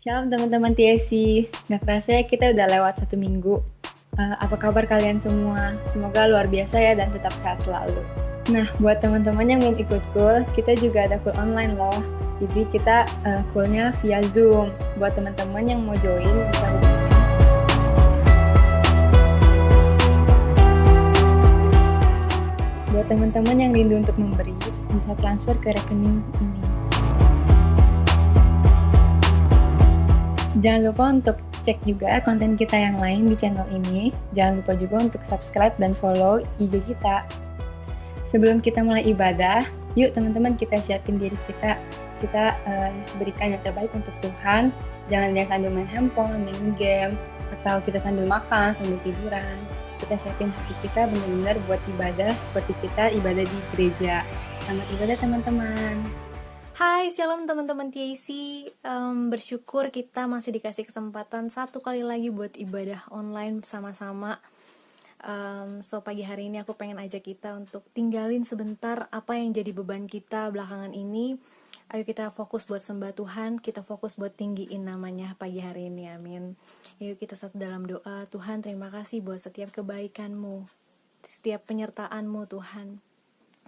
Shalom teman-teman TSC, nggak kerasa ya kita udah lewat 1 minggu. Apa kabar kalian semua? Semoga luar biasa ya dan tetap sehat selalu. Nah, buat teman-teman yang belum ikut call, kita juga ada call online loh. Jadi kita call-nya via Zoom. Buat teman-teman yang mau join, bisa hubungi. Buat teman-teman yang rindu untuk memberi, bisa transfer ke rekening ini. Jangan lupa untuk cek juga konten kita yang lain di channel ini. Jangan lupa juga untuk subscribe dan follow IG kita. Sebelum kita mulai ibadah, yuk teman-teman kita siapin diri kita. Kita berikan yang terbaik untuk Tuhan. Jangan lihat sambil main handphone, main game, atau kita sambil makan, sambil tiduran. Kita siapin hati kita benar-benar buat ibadah seperti kita ibadah di gereja. Selamat ibadah teman-teman. Hai, shalom teman-teman TAC. Bersyukur kita masih dikasih kesempatan satu kali lagi buat ibadah online bersama-sama. So pagi hari ini aku pengen ajak kita untuk tinggalin sebentar apa yang jadi beban kita belakangan ini. Ayo kita fokus buat sembah Tuhan, kita fokus buat tinggiin namanya pagi hari ini, amin. Yuk kita satu dalam doa. Tuhan, terima kasih buat setiap kebaikan-Mu, setiap penyertaan-Mu Tuhan,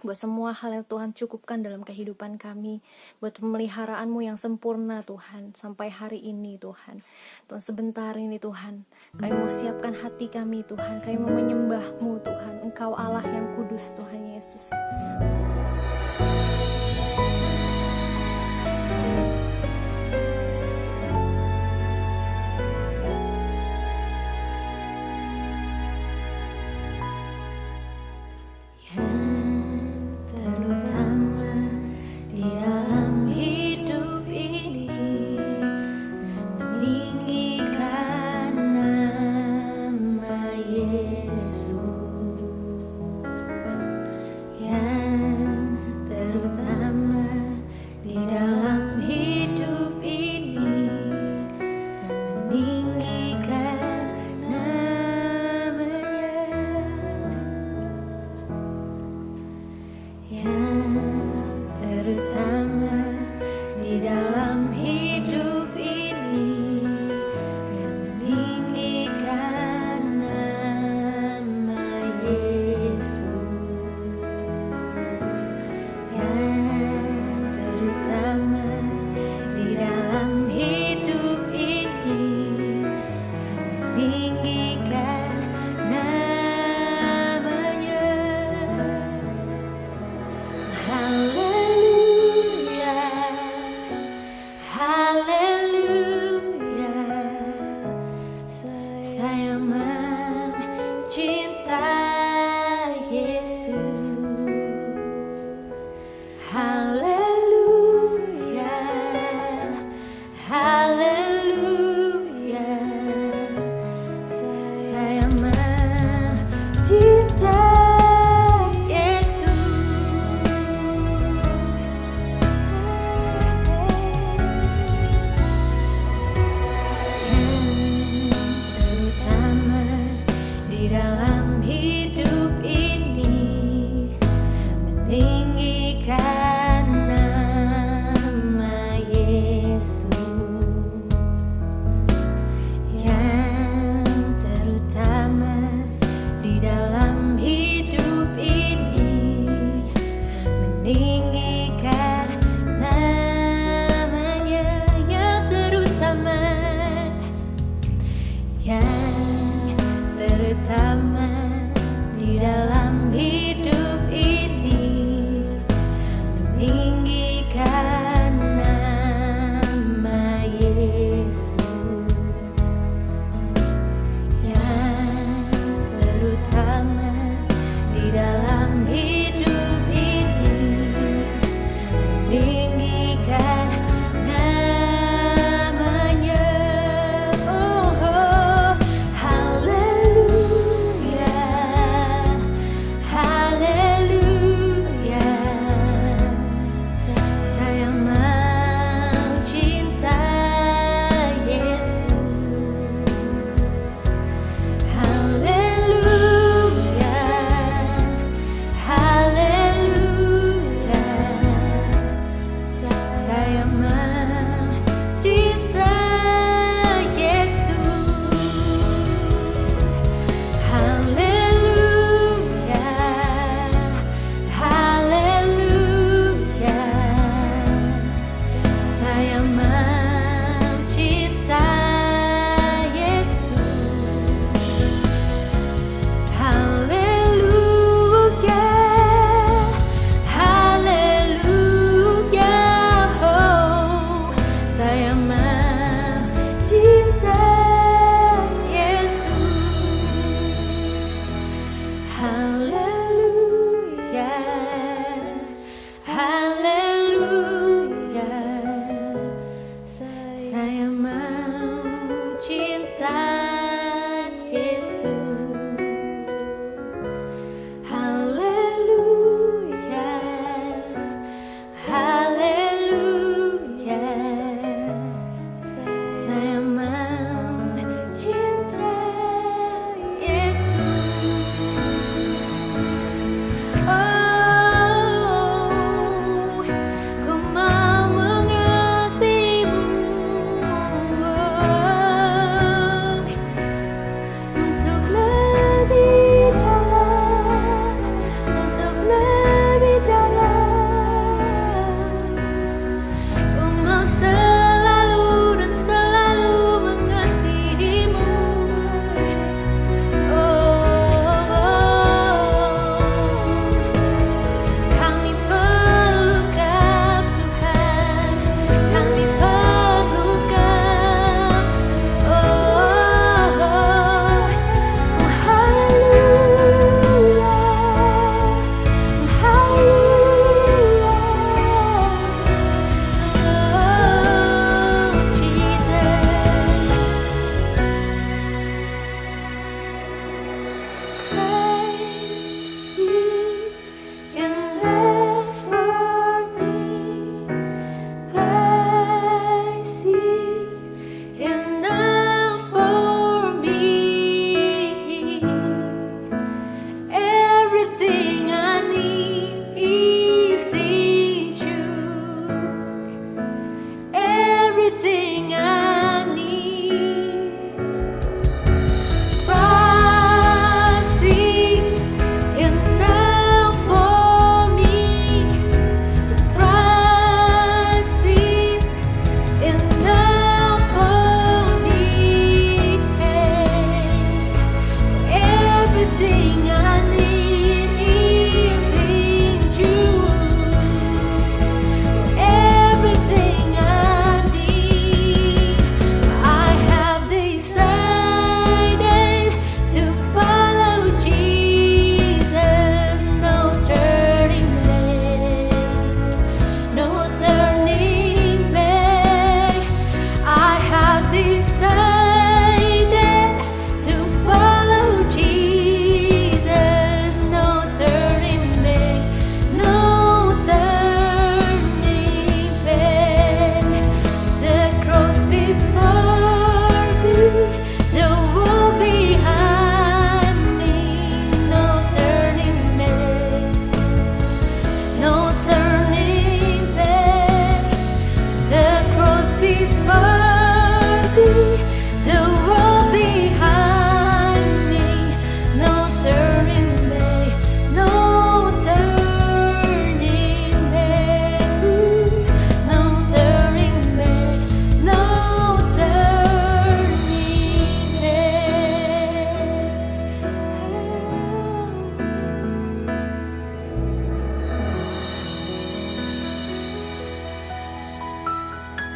buat semua hal yang Tuhan cukupkan dalam kehidupan kami, buat pemeliharaanmu yang sempurna Tuhan, sampai hari ini Tuhan. Tuhan sebentar ini Tuhan, kami mau siapkan hati kami Tuhan, kami mau menyembahmu Tuhan, Engkau Allah yang kudus Tuhan Yesus.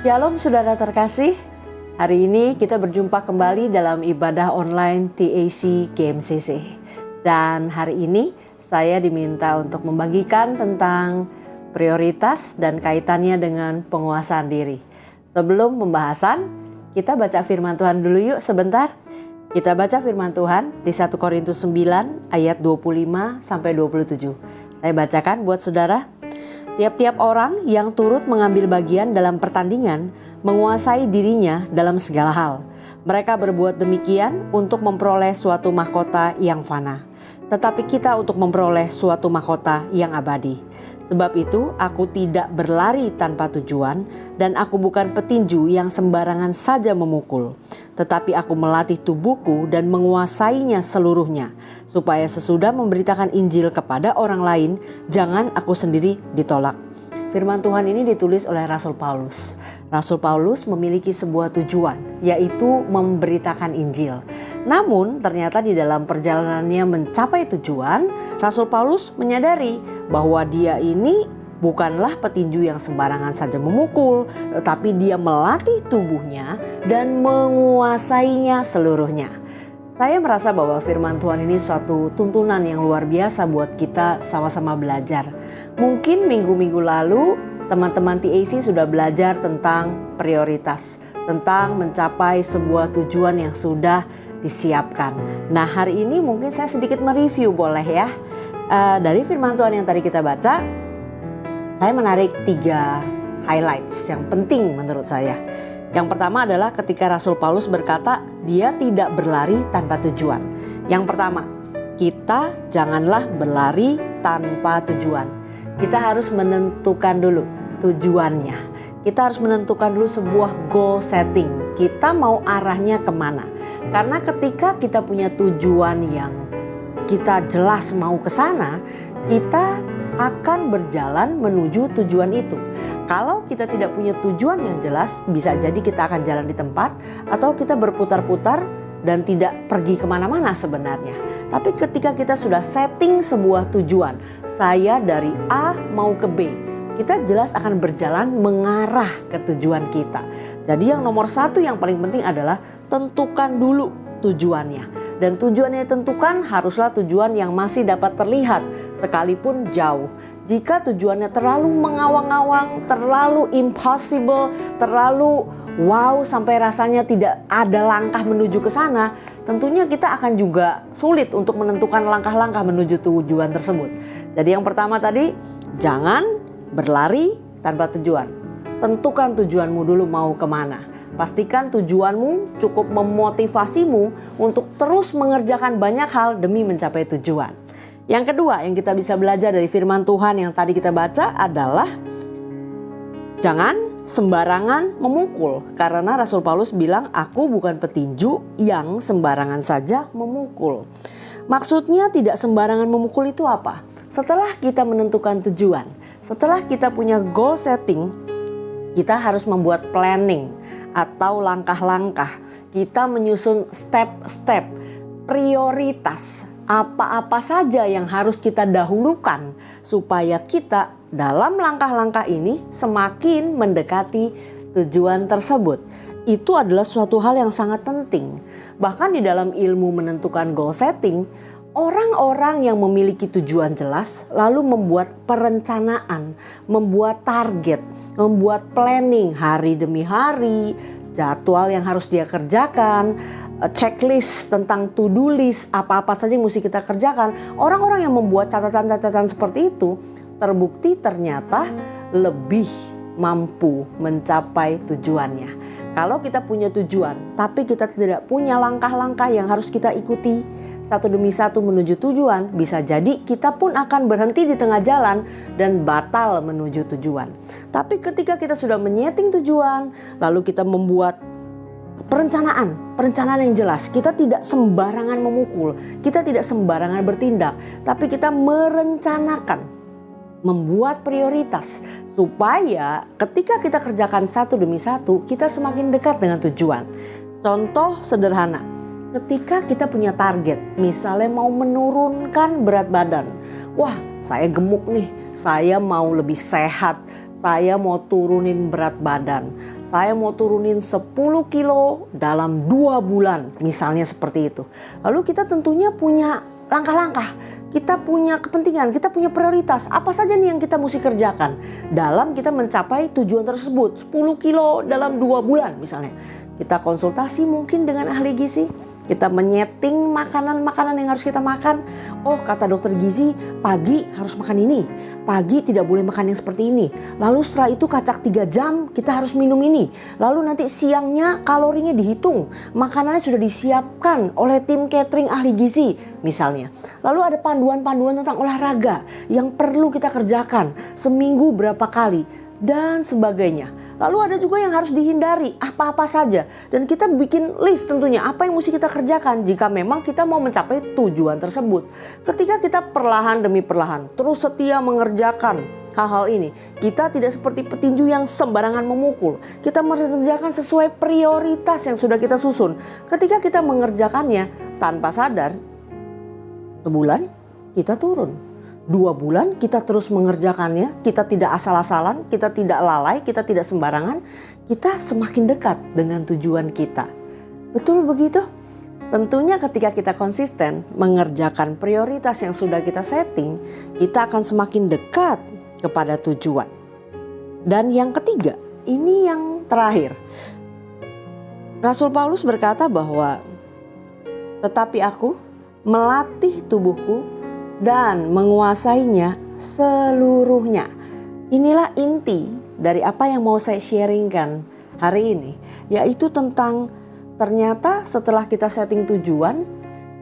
Shalom saudara terkasih, hari ini kita berjumpa kembali dalam ibadah online TAC GMCC. Dan hari ini saya diminta untuk membagikan tentang prioritas dan kaitannya dengan penguasaan diri. Sebelum pembahasan, kita baca firman Tuhan dulu yuk sebentar. Kita baca firman Tuhan di 1 Korintus 9 ayat 25 sampai 27. Saya bacakan buat saudara. Tiap-tiap orang yang turut mengambil bagian dalam pertandingan menguasai dirinya dalam segala hal. Mereka berbuat demikian untuk memperoleh suatu mahkota yang fana. Tetapi kita untuk memperoleh suatu mahkota yang abadi. Sebab itu aku tidak berlari tanpa tujuan dan aku bukan petinju yang sembarangan saja memukul. Tetapi aku melatih tubuhku dan menguasainya seluruhnya. Supaya sesudah memberitakan Injil kepada orang lain, jangan aku sendiri ditolak. Firman Tuhan ini ditulis oleh Rasul Paulus. Rasul Paulus memiliki sebuah tujuan, yaitu memberitakan Injil. Namun ternyata di dalam perjalanannya mencapai tujuan, Rasul Paulus menyadari bahwa dia ini bukanlah petinju yang sembarangan saja memukul, tetapi dia melatih tubuhnya dan menguasainya seluruhnya. Saya merasa bahwa firman Tuhan ini suatu tuntunan yang luar biasa buat kita sama-sama belajar. Mungkin minggu-minggu lalu teman-teman TAC sudah belajar tentang prioritas, tentang mencapai sebuah tujuan yang sudah disiapkan. Nah, hari ini mungkin saya sedikit mereview boleh ya. Dari firman Tuhan yang tadi kita baca, saya menarik 3 highlights yang penting menurut saya. Yang pertama adalah ketika Rasul Paulus berkata dia tidak berlari tanpa tujuan. Yang pertama, kita janganlah berlari tanpa tujuan. Kita harus menentukan dulu tujuannya. Kita harus menentukan dulu sebuah goal setting. Kita mau arahnya kemana? Karena ketika kita punya tujuan yang kita jelas mau ke sana, kita akan berjalan menuju tujuan itu. Kalau kita tidak punya tujuan yang jelas, bisa jadi kita akan jalan di tempat atau kita berputar-putar dan tidak pergi kemana-mana sebenarnya. Tapi ketika kita sudah setting sebuah tujuan, saya dari A mau ke B, kita jelas akan berjalan mengarah ke tujuan kita. Jadi yang nomor 1 yang paling penting adalah tentukan dulu tujuannya. Dan tujuan yang ditentukan haruslah tujuan yang masih dapat terlihat sekalipun jauh. Jika tujuannya terlalu mengawang-awang, terlalu impossible, terlalu wow sampai rasanya tidak ada langkah menuju ke sana, tentunya kita akan juga sulit untuk menentukan langkah-langkah menuju tujuan tersebut. Jadi yang pertama tadi, jangan berlari tanpa tujuan. Tentukan tujuanmu dulu mau kemana. Pastikan tujuanmu cukup memotivasimu untuk terus mengerjakan banyak hal demi mencapai tujuan. Yang kedua yang kita bisa belajar dari firman Tuhan yang tadi kita baca adalah jangan sembarangan memukul. Karena Rasul Paulus bilang, aku bukan petinju yang sembarangan saja memukul. Maksudnya tidak sembarangan memukul itu apa? Setelah kita menentukan tujuan, setelah kita punya goal setting, kita harus membuat planning atau langkah-langkah. Kita menyusun step-step, prioritas, apa-apa saja yang harus kita dahulukan supaya kita dalam langkah-langkah ini semakin mendekati tujuan tersebut. Itu adalah suatu hal yang sangat penting. Bahkan di dalam ilmu menentukan goal setting, orang-orang yang memiliki tujuan jelas lalu membuat perencanaan, membuat target, membuat planning hari demi hari, jadwal yang harus dia kerjakan, checklist tentang to-do list, apa-apa saja yang mesti kita kerjakan. Orang-orang yang membuat catatan-catatan seperti itu terbukti ternyata lebih mampu mencapai tujuannya. Kalau kita punya tujuan, tapi kita tidak punya langkah-langkah yang harus kita ikuti satu demi satu menuju tujuan, bisa jadi kita pun akan berhenti di tengah jalan dan batal menuju tujuan. Tapi ketika kita sudah menyeting tujuan, lalu kita membuat perencanaan yang jelas, kita tidak sembarangan memukul, kita tidak sembarangan bertindak, tapi kita merencanakan, membuat prioritas supaya ketika kita kerjakan satu demi satu, kita semakin dekat dengan tujuan. Contoh sederhana, ketika kita punya target, misalnya mau menurunkan berat badan. Wah, saya gemuk nih, saya mau lebih sehat, saya mau turunin berat badan, saya mau turunin 10 kilo dalam 2 bulan, misalnya seperti itu. Lalu kita tentunya punya langkah-langkah, kita punya kepentingan, kita punya prioritas. Apa saja nih yang kita mesti kerjakan dalam kita mencapai tujuan tersebut, 10 kilo dalam 2 bulan misalnya. Kita konsultasi mungkin dengan ahli gizi, kita menyeting makanan-makanan yang harus kita makan. Oh, kata dokter gizi, pagi harus makan ini, pagi tidak boleh makan yang seperti ini. Lalu setelah itu kacak 3 jam kita harus minum ini. Lalu nanti siangnya kalorinya dihitung, makanannya sudah disiapkan oleh tim catering ahli gizi misalnya. Lalu ada panduan-panduan tentang olahraga yang perlu kita kerjakan seminggu berapa kali dan sebagainya. Lalu ada juga yang harus dihindari, apa-apa saja. Dan kita bikin list tentunya apa yang mesti kita kerjakan jika memang kita mau mencapai tujuan tersebut. Ketika kita perlahan demi perlahan terus setia mengerjakan hal-hal ini, kita tidak seperti petinju yang sembarangan memukul. Kita mengerjakan sesuai prioritas yang sudah kita susun. Ketika kita mengerjakannya tanpa sadar, sebulan kita turun. 2 bulan kita terus mengerjakannya, kita tidak asal-asalan, kita tidak lalai, kita tidak sembarangan, kita semakin dekat dengan tujuan kita. Betul begitu? Tentunya ketika kita konsisten mengerjakan prioritas yang sudah kita setting, kita akan semakin dekat kepada tujuan. Dan yang ketiga, ini yang terakhir. Rasul Paulus berkata bahwa tetapi aku melatih tubuhku dan menguasainya seluruhnya. Inilah inti dari apa yang mau saya sharingkan hari ini, yaitu tentang ternyata setelah kita setting tujuan,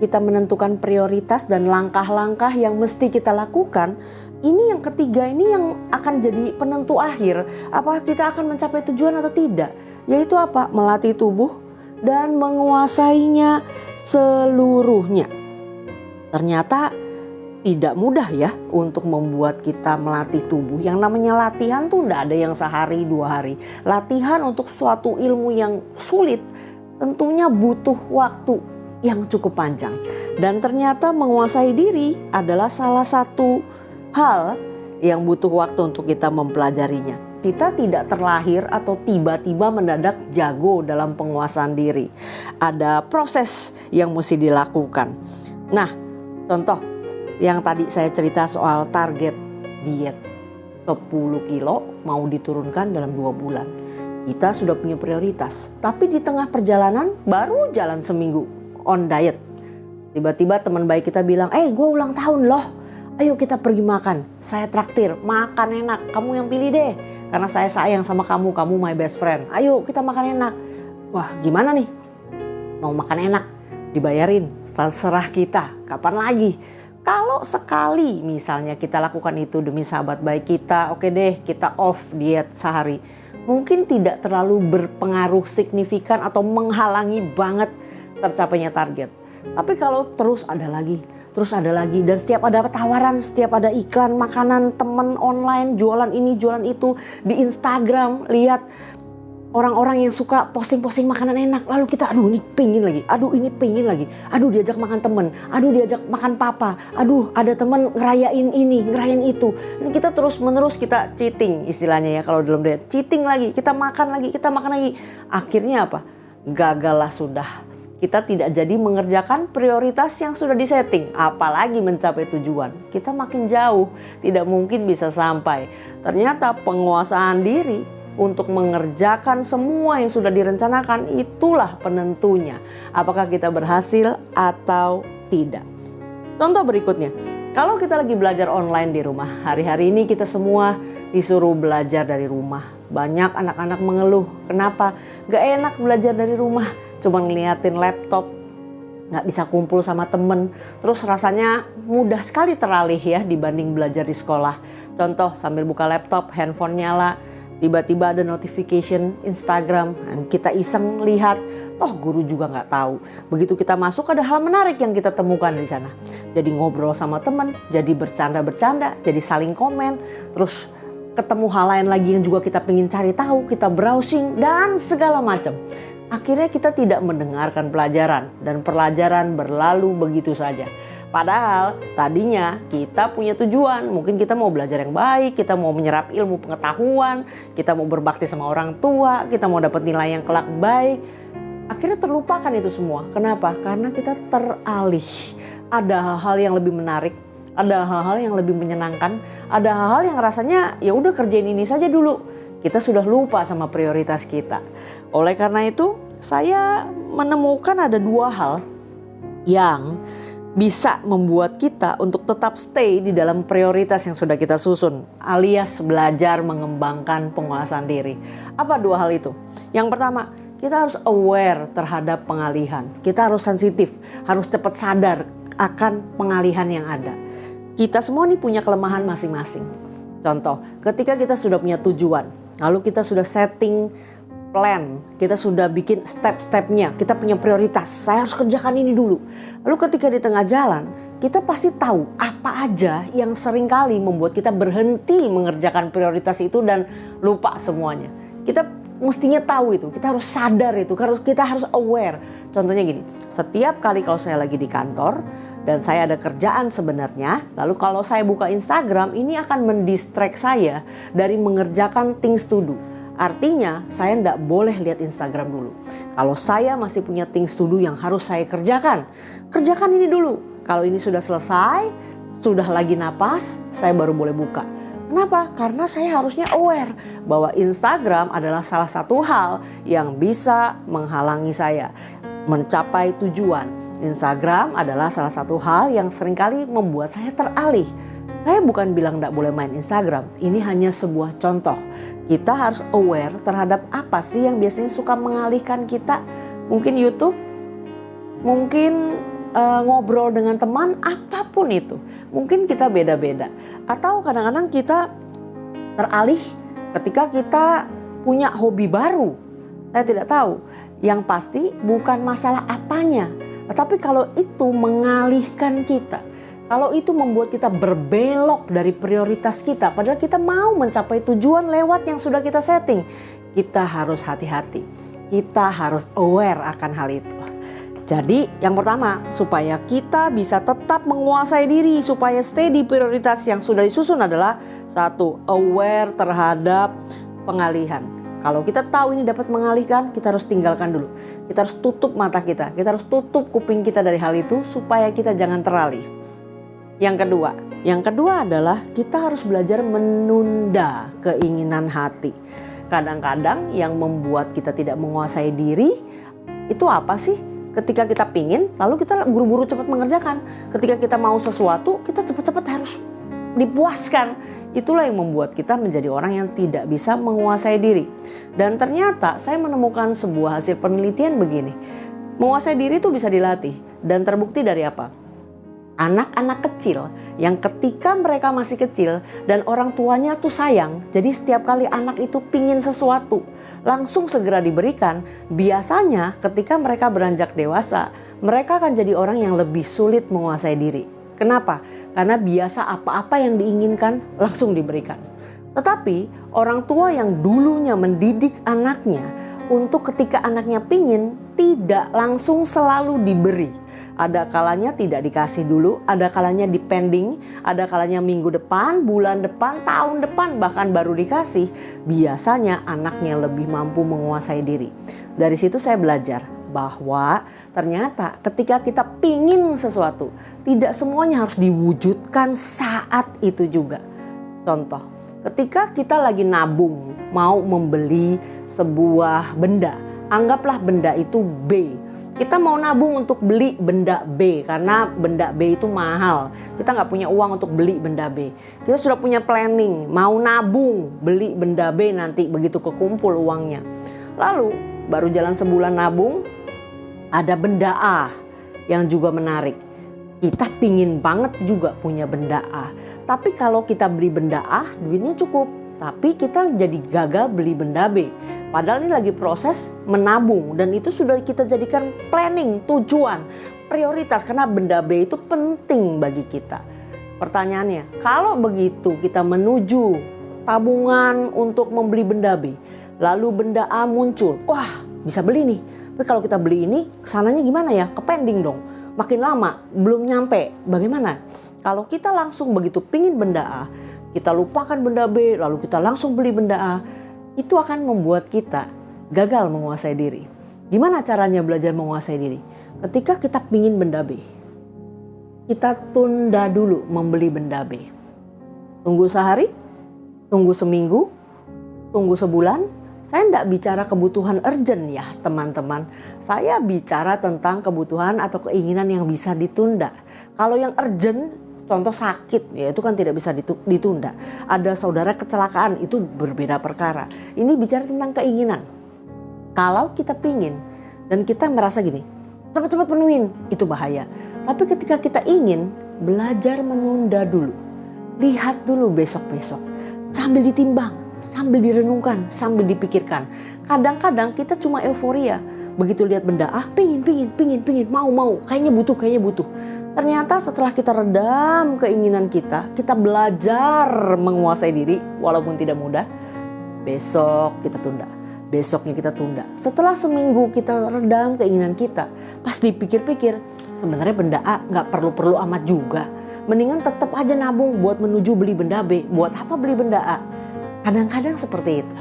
kita menentukan prioritas dan langkah-langkah yang mesti kita lakukan. Ini yang ketiga, ini yang akan jadi penentu akhir apakah kita akan mencapai tujuan atau tidak, yaitu apa? Melatih tubuh dan menguasainya seluruhnya. Ternyata tidak mudah ya untuk membuat kita melatih tubuh. Yang namanya latihan tuh tidak ada yang sehari 2 hari. Latihan untuk suatu ilmu yang sulit tentunya butuh waktu yang cukup panjang. Dan ternyata menguasai diri adalah salah satu hal yang butuh waktu untuk kita mempelajarinya. Kita tidak terlahir atau tiba-tiba mendadak jago dalam penguasaan diri. Ada proses yang mesti dilakukan. Nah, contoh yang tadi saya cerita soal target diet 10 kilo mau diturunkan dalam 2 bulan. Kita sudah punya prioritas, tapi di tengah perjalanan baru jalan seminggu on diet. Tiba-tiba teman baik kita bilang, gue ulang tahun loh, ayo kita pergi makan. Saya traktir, makan enak, kamu yang pilih deh. Karena saya sayang sama kamu, kamu my best friend. Ayo kita makan enak. Wah, gimana nih? Mau makan enak, dibayarin, terserah kita, kapan lagi? Kalau sekali misalnya kita lakukan itu demi sahabat baik kita, oke deh kita off diet sehari. Mungkin tidak terlalu berpengaruh signifikan atau menghalangi banget tercapainya target. Tapi kalau terus ada lagi dan setiap ada tawaran, setiap ada iklan makanan temen online, jualan ini, jualan itu di Instagram, lihat orang-orang yang suka posting-posting makanan enak, lalu kita aduh ini pengen lagi, aduh diajak makan temen, aduh diajak makan papa, aduh ada temen ngerayain ini, ngerayain itu. Ini kita terus-menerus kita cheating istilahnya ya kalau dalam diet, cheating lagi, kita makan lagi. Akhirnya apa? Gagallah sudah. Kita tidak jadi mengerjakan prioritas yang sudah disetting, apalagi mencapai tujuan. Kita makin jauh, tidak mungkin bisa sampai. Ternyata penguasaan diri untuk mengerjakan semua yang sudah direncanakan, itulah penentunya apakah kita berhasil atau tidak. Contoh berikutnya, kalau kita lagi belajar online di rumah, hari-hari ini kita semua disuruh belajar dari rumah. Banyak anak-anak mengeluh, kenapa? Gak enak belajar dari rumah, cuma ngeliatin laptop, gak bisa kumpul sama temen, terus rasanya mudah sekali teralih ya dibanding belajar di sekolah. Contoh, sambil buka laptop, handphone nyala, tiba-tiba ada notification Instagram, kita iseng lihat, toh guru juga nggak tahu. Begitu kita masuk ada hal menarik yang kita temukan di sana. Jadi ngobrol sama teman, jadi bercanda-bercanda, jadi saling komen, terus ketemu hal lain lagi yang juga kita pengen cari tahu, kita browsing dan segala macam. Akhirnya kita tidak mendengarkan pelajaran dan pelajaran berlalu begitu saja. Padahal tadinya kita punya tujuan, mungkin kita mau belajar yang baik, kita mau menyerap ilmu pengetahuan, kita mau berbakti sama orang tua, kita mau dapat nilai yang kelak baik. Akhirnya terlupakan itu semua. Kenapa? Karena kita teralih. Ada hal-hal yang lebih menarik, ada hal-hal yang lebih menyenangkan, ada hal-hal yang rasanya ya udah kerjain ini saja dulu. Kita sudah lupa sama prioritas kita. Oleh karena itu, saya menemukan ada 2 hal yang bisa membuat kita untuk tetap stay di dalam prioritas yang sudah kita susun, alias belajar mengembangkan penguasaan diri. Apa 2 hal itu? Yang pertama, kita harus aware terhadap pengalihan. Kita harus sensitif, harus cepat sadar akan pengalihan yang ada. Kita semua nih punya kelemahan masing-masing. Contoh, ketika kita sudah punya tujuan, lalu kita sudah setting plan, kita sudah bikin step-stepnya, kita punya prioritas, saya harus kerjakan ini dulu. Lalu ketika di tengah jalan, kita pasti tahu apa aja yang seringkali membuat kita berhenti mengerjakan prioritas itu dan lupa semuanya. Kita mestinya tahu itu, kita harus sadar itu, kita harus aware. Contohnya gini, setiap kali kalau saya lagi di kantor dan saya ada kerjaan sebenarnya, lalu kalau saya buka Instagram, ini akan mendistract saya dari mengerjakan things to do. Artinya saya tidak boleh lihat Instagram dulu. Kalau saya masih punya things to do yang harus saya kerjakan, kerjakan ini dulu. Kalau ini sudah selesai, sudah lagi napas, saya baru boleh buka. Kenapa? Karena saya harusnya aware bahwa Instagram adalah salah satu hal yang bisa menghalangi saya mencapai tujuan. Instagram adalah salah satu hal yang seringkali membuat saya teralih. Saya bukan bilang tidak boleh main Instagram, ini hanya sebuah contoh. Kita harus aware terhadap apa sih yang biasanya suka mengalihkan kita. Mungkin YouTube, mungkin ngobrol dengan teman, apapun itu. Mungkin kita beda-beda. Atau kadang-kadang kita teralih ketika kita punya hobi baru. Saya tidak tahu. Yang pasti bukan masalah apanya. Tetapi kalau itu mengalihkan kita, kalau itu membuat kita berbelok dari prioritas kita, padahal kita mau mencapai tujuan lewat yang sudah kita setting, kita harus hati-hati. Kita harus aware akan hal itu. Jadi yang pertama, supaya kita bisa tetap menguasai diri, supaya stay di prioritas yang sudah disusun adalah 1, aware terhadap pengalihan. Kalau kita tahu ini dapat mengalihkan, kita harus tinggalkan dulu. Kita harus tutup mata kita harus tutup kuping kita dari hal itu supaya kita jangan teralih. Yang kedua adalah kita harus belajar menunda keinginan hati. Kadang-kadang yang membuat kita tidak menguasai diri itu apa sih? Ketika kita pingin, lalu kita buru-buru cepat mengerjakan. Ketika kita mau sesuatu, kita cepat-cepat harus dipuaskan. Itulah yang membuat kita menjadi orang yang tidak bisa menguasai diri. Dan ternyata saya menemukan sebuah hasil penelitian begini. Menguasai diri itu bisa dilatih. Dan terbukti dari apa? Anak-anak kecil yang ketika mereka masih kecil dan orang tuanya tuh sayang, jadi setiap kali anak itu pingin sesuatu langsung segera diberikan. Biasanya ketika mereka beranjak dewasa, mereka akan jadi orang yang lebih sulit menguasai diri. Kenapa? Karena biasa apa-apa yang diinginkan langsung diberikan. Tetapi orang tua yang dulunya mendidik anaknya untuk ketika anaknya pingin tidak langsung selalu diberi. Ada kalanya tidak dikasih dulu, ada kalanya dipending, ada kalanya minggu depan, bulan depan, tahun depan bahkan baru dikasih. Biasanya anaknya lebih mampu menguasai diri. Dari situ saya belajar bahwa ternyata ketika kita pingin sesuatu, tidak semuanya harus diwujudkan saat itu juga. Contoh, ketika kita lagi nabung, mau membeli sebuah benda, anggaplah benda itu B. Kita mau nabung untuk beli benda B karena benda B itu mahal. Kita nggak punya uang untuk beli benda B. Kita sudah punya planning, mau nabung beli benda B nanti begitu kekumpul uangnya. Lalu baru jalan sebulan nabung, ada benda A yang juga menarik. Kita pingin banget juga punya benda A. Tapi kalau kita beli benda A, duitnya cukup. Tapi kita jadi gagal beli benda B. Padahal ini lagi proses menabung dan itu sudah kita jadikan planning, tujuan, prioritas karena benda B itu penting bagi kita. Pertanyaannya, kalau begitu kita menuju tabungan untuk membeli benda B, lalu benda A muncul, wah bisa beli nih. Tapi kalau kita beli ini kesananya gimana ya? Ke pending dong. makin lama belum nyampe. Bagaimana? Kalau kita langsung begitu pingin benda A, kita lupakan benda B, lalu kita langsung beli benda A, itu akan membuat kita gagal menguasai diri. Gimana caranya belajar menguasai diri? Ketika kita pingin benda B, kita tunda dulu membeli benda B. Tunggu sehari, tunggu seminggu, tunggu sebulan. Saya tidak bicara kebutuhan urgent ya teman-teman. Saya bicara tentang kebutuhan atau keinginan yang bisa ditunda. Kalau yang urgent, contoh sakit, ya itu kan tidak bisa ditunda. Ada saudara kecelakaan, itu berbeda perkara. Ini bicara tentang keinginan. Kalau kita pingin dan kita merasa gini, cepat-cepat penuhin, itu bahaya. Tapi ketika kita ingin, belajar menunda dulu. Lihat dulu besok-besok. Sambil ditimbang, sambil direnungkan, sambil dipikirkan. Kadang-kadang kita cuma euforia. Begitu lihat benda, pingin, mau, kayaknya butuh. Ternyata setelah kita redam keinginan kita belajar menguasai diri, walaupun tidak mudah. Besok kita tunda, besoknya kita tunda. Setelah seminggu kita redam keinginan kita, pas dipikir-pikir, sebenarnya benda A gak perlu-perlu amat juga. Mendingan tetap aja nabung buat menuju beli benda B. Buat apa beli benda A? Kadang-kadang seperti itu.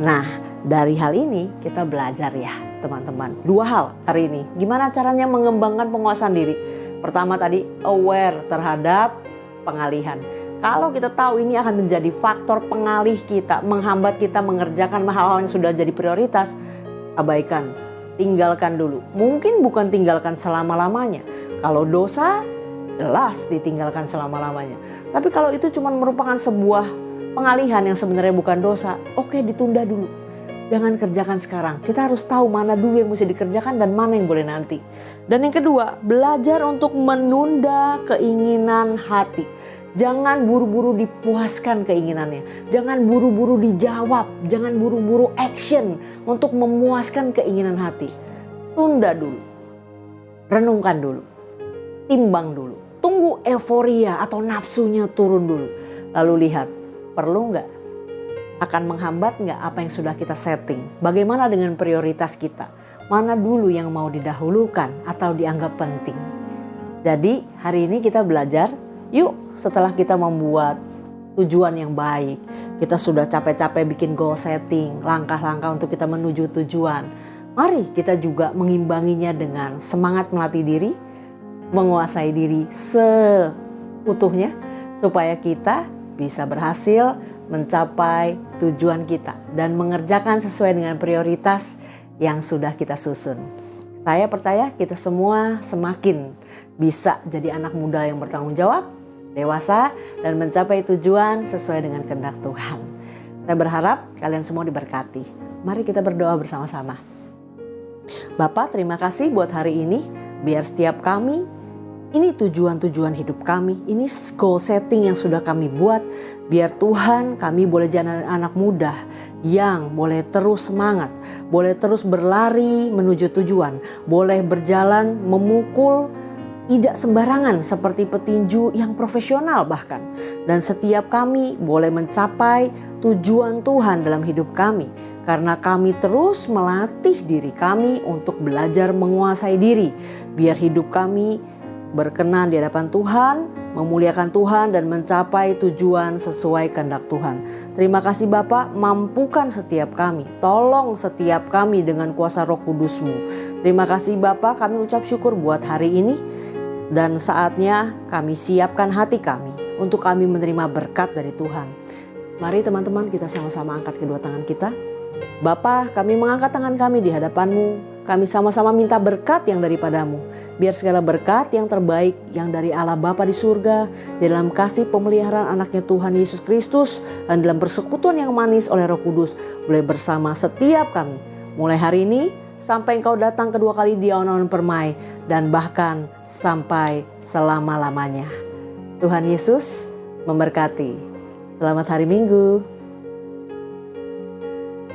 Nah, dari hal ini kita belajar ya teman-teman. 2 hal hari ini. Gimana caranya mengembangkan penguasaan diri? Pertama tadi, aware terhadap pengalihan. Kalau kita tahu ini akan menjadi faktor pengalih kita, menghambat kita mengerjakan hal-hal yang sudah jadi prioritas, abaikan, tinggalkan dulu. Mungkin bukan tinggalkan selama-lamanya. Kalau dosa, jelas ditinggalkan selama-lamanya. Tapi kalau itu cuma merupakan sebuah pengalihan yang sebenarnya bukan dosa, oke, ditunda dulu. Jangan kerjakan sekarang. Kita harus tahu mana dulu yang mesti dikerjakan dan mana yang boleh nanti. Dan yang kedua, belajar untuk menunda keinginan hati. Jangan buru-buru dipuaskan keinginannya. Jangan buru-buru dijawab. Jangan buru-buru action untuk memuaskan keinginan hati. Tunda dulu. Renungkan dulu. Timbang dulu. Tunggu euforia atau nafsunya turun dulu. Lalu lihat. Perlu nggak? Akan menghambat nggak apa yang sudah kita setting? Bagaimana dengan prioritas kita? Mana dulu yang mau didahulukan atau dianggap penting? Jadi hari ini kita belajar, yuk setelah kita membuat tujuan yang baik, kita sudah capek-capek bikin goal setting, langkah-langkah untuk kita menuju tujuan. Mari kita juga mengimbanginya dengan semangat melatih diri, menguasai diri seutuhnya, supaya kita bisa berhasil mencapai tujuan kita dan mengerjakan sesuai dengan prioritas yang sudah kita susun. Saya percaya kita semua semakin bisa jadi anak muda yang bertanggung jawab, dewasa, dan mencapai tujuan sesuai dengan kehendak Tuhan. Saya berharap kalian semua diberkati. Mari kita berdoa bersama-sama. Bapa, terima kasih buat hari ini. Biar setiap kami, ini tujuan-tujuan hidup kami, ini goal setting yang sudah kami buat. Biar Tuhan kami boleh jadi anak muda yang boleh terus semangat, boleh terus berlari menuju tujuan, boleh berjalan memukul tidak sembarangan seperti petinju yang profesional bahkan. Dan setiap kami boleh mencapai tujuan Tuhan dalam hidup kami. Karena kami terus melatih diri kami untuk belajar menguasai diri. Biar hidup kami berkenan di hadapan Tuhan, memuliakan Tuhan dan mencapai tujuan sesuai kehendak Tuhan. Terima kasih Bapa, mampukan setiap kami. Tolong setiap kami dengan kuasa Roh Kudus-Mu. Terima kasih Bapa, kami ucap syukur buat hari ini. Dan saatnya kami siapkan hati kami untuk kami menerima berkat dari Tuhan. Mari teman-teman kita sama-sama angkat kedua tangan kita. Bapa, kami mengangkat tangan kami di hadapan-Mu. Kami sama-sama minta berkat yang daripada-Mu. Biar segala berkat yang terbaik yang dari Allah Bapa di surga, dalam kasih pemeliharaan anaknya Tuhan Yesus Kristus, dan dalam persekutuan yang manis oleh Roh Kudus, boleh bersama setiap kami. Mulai hari ini, sampai Engkau datang kedua kali di awan-awan permai, dan bahkan sampai selama-lamanya. Tuhan Yesus memberkati. Selamat hari Minggu.